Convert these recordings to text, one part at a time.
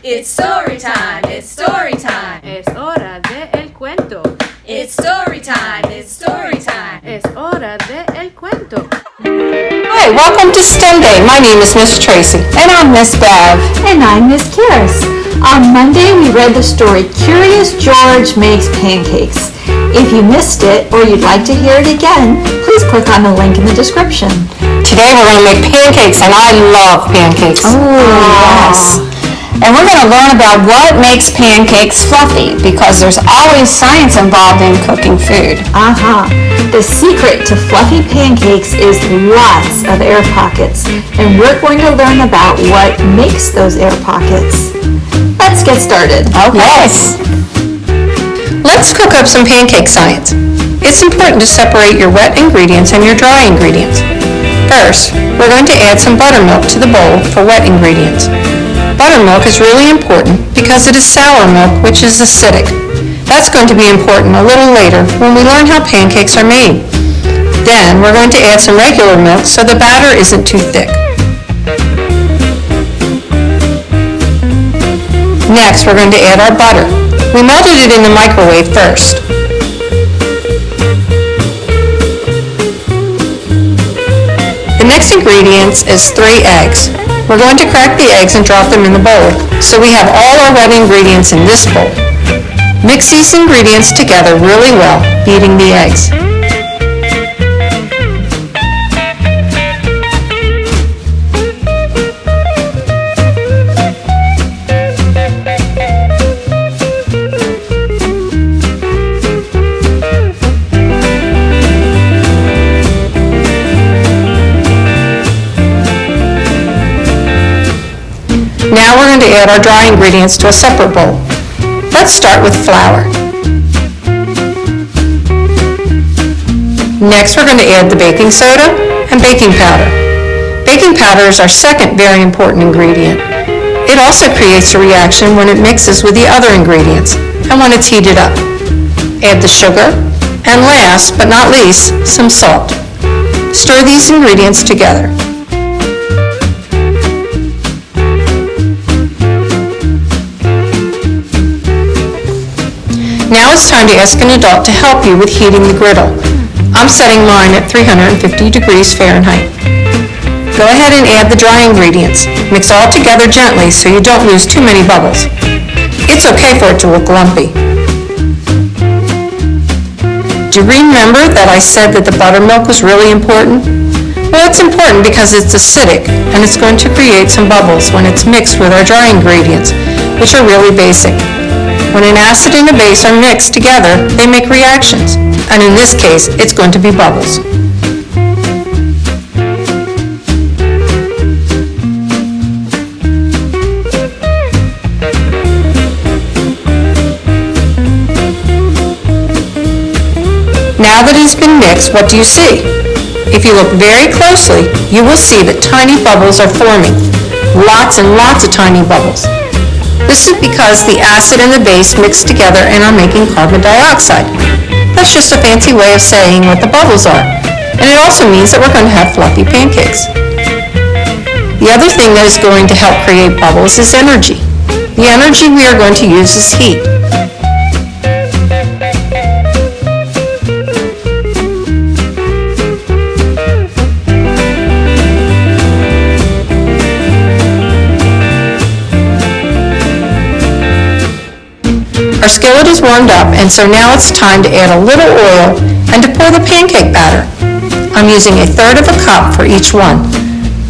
It's story time, it's story time. Es hora de el cuento. It's story time, it's story time. Es hora de el cuento. Hi, welcome to STEM Day. My name is Miss Tracy. And I'm Miss Bev. And I'm Miss Karis. On Monday, we read the story Curious George Makes Pancakes. If you missed it or you'd like to hear it again, please click on the link in the description. Today we're going to make pancakes, and I love pancakes. Yes. And we're going to learn about what makes pancakes fluffy, because there's always science involved in cooking food. The secret to fluffy pancakes is lots of air pockets, and we're going to learn about what makes those air pockets. Let's get started. Okay. Yes. Let's cook up some pancake science. It's important to separate your wet ingredients and your dry ingredients. First, we're going to add some buttermilk to the bowl for wet ingredients. Buttermilk is really important because it is sour milk, which is acidic. That's going to be important a little later when we learn how pancakes are made. Then we're going to add some regular milk so the batter isn't too thick. Next, we're going to add our butter. We melted it in the microwave first. The next ingredient is 3 eggs. We're going to crack the eggs and drop them in the bowl, so we have all our wet ingredients in this bowl. Mix these ingredients together really well, beating the eggs. Now we're going to add our dry ingredients to a separate bowl. Let's start with flour. Next we're going to add the baking soda and baking powder. Baking powder is our second very important ingredient. It also creates a reaction when it mixes with the other ingredients and when it's heated up. Add the sugar and last but not least, some salt. Stir these ingredients together. Now it's time to ask an adult to help you with heating the griddle. I'm setting mine at 350 degrees Fahrenheit. Go ahead and add the dry ingredients. Mix all together gently so you don't lose too many bubbles. It's okay for it to look lumpy. Do you remember that I said that the buttermilk was really important? Well, it's important because it's acidic and it's going to create some bubbles when it's mixed with our dry ingredients, which are really basic. When an acid and a base are mixed together, they make reactions, and in this case, it's going to be bubbles. Now that it's been mixed, what do you see? If you look very closely, you will see that tiny bubbles are forming. Lots and lots of tiny bubbles. This is because the acid and the base mix together and are making carbon dioxide. That's just a fancy way of saying what the bubbles are. And it also means that we're going to have fluffy pancakes. The other thing that is going to help create bubbles is energy. The energy we are going to use is heat. Our skillet is warmed up, and so now it's time to add a little oil and to pour the pancake batter. I'm using 1/3 of a cup for each one.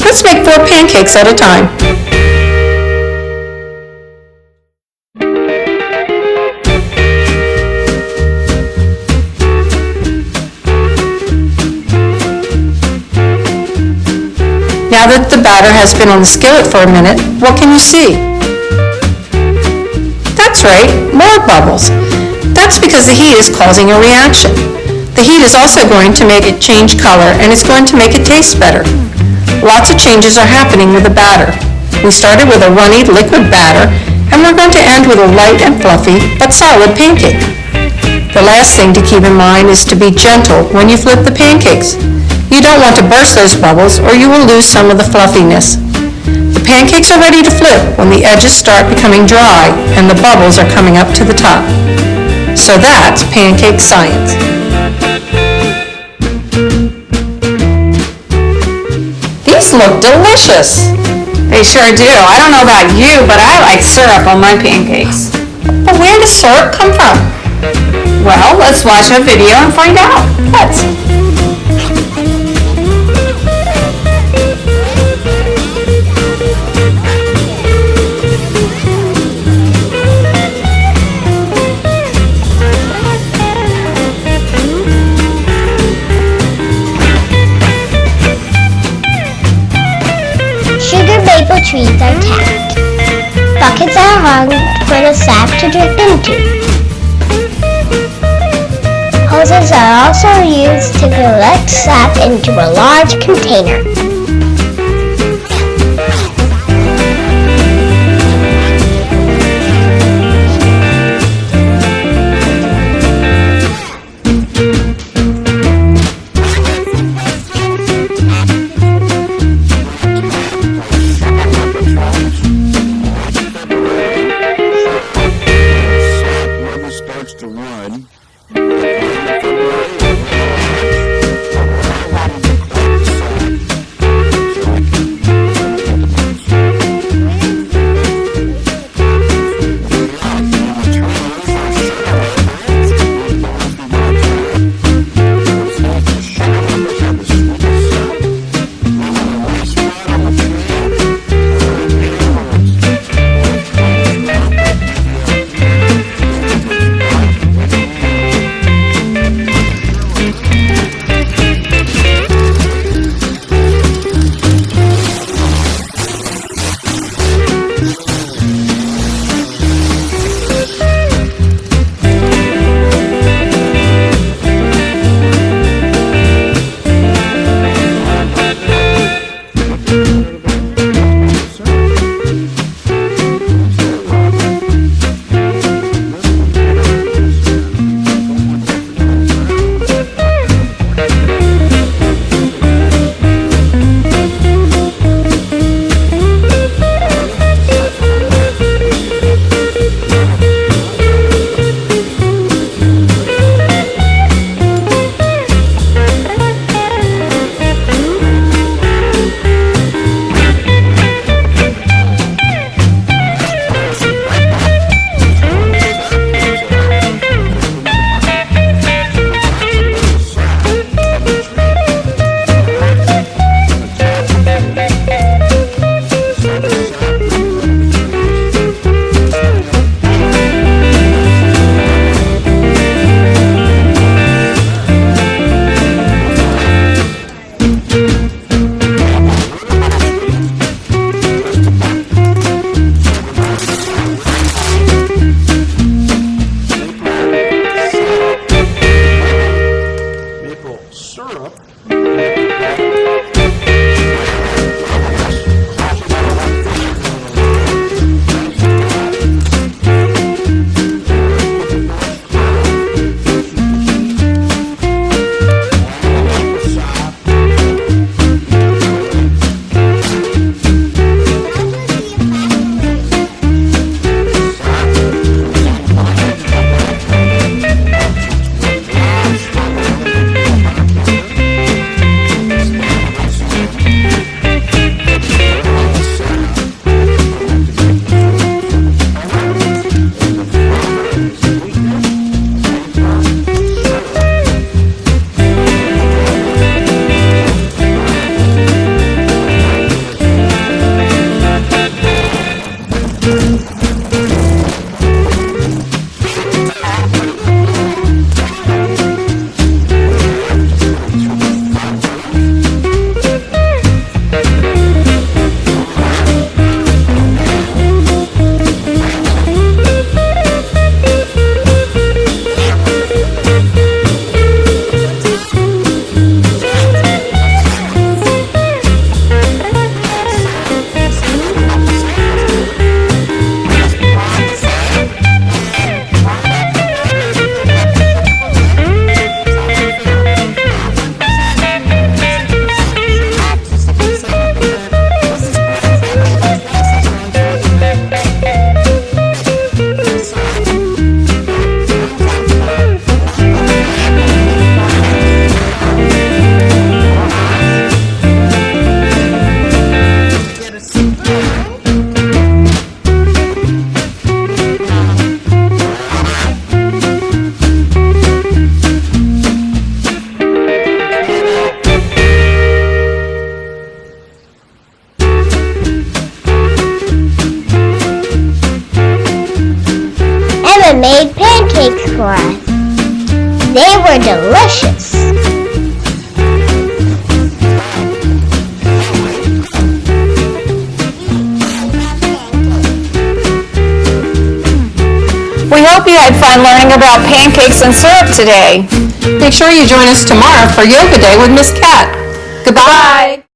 Let's make 4 pancakes at a time. Now that the batter has been on the skillet for a minute, what can you see? That's right, more bubbles. That's because the heat is causing a reaction. The heat is also going to make it change color, and it's going to make it taste better. Lots of changes are happening with the batter. We started with a runny liquid batter, and we're going to end with a light and fluffy but solid pancake. The last thing to keep in mind is to be gentle when you flip the pancakes. You don't want to burst those bubbles or you will lose some of the fluffiness. The pancakes are ready to flip when the edges start becoming dry and the bubbles are coming up to the top. So that's pancake science. These look delicious. They sure do. I don't know about you, but I like syrup on my pancakes. But where does syrup come from? Well, let's watch a video and find out. Let's. Sugar maple trees are tapped. Buckets are hung for the sap to drip into. Hoses are also used to collect sap into a large container. Starts to run. pancakes for us. They were delicious. We hope you had fun learning about pancakes and syrup today. Make sure you join us tomorrow for Yoga Day with Miss Cat. Goodbye.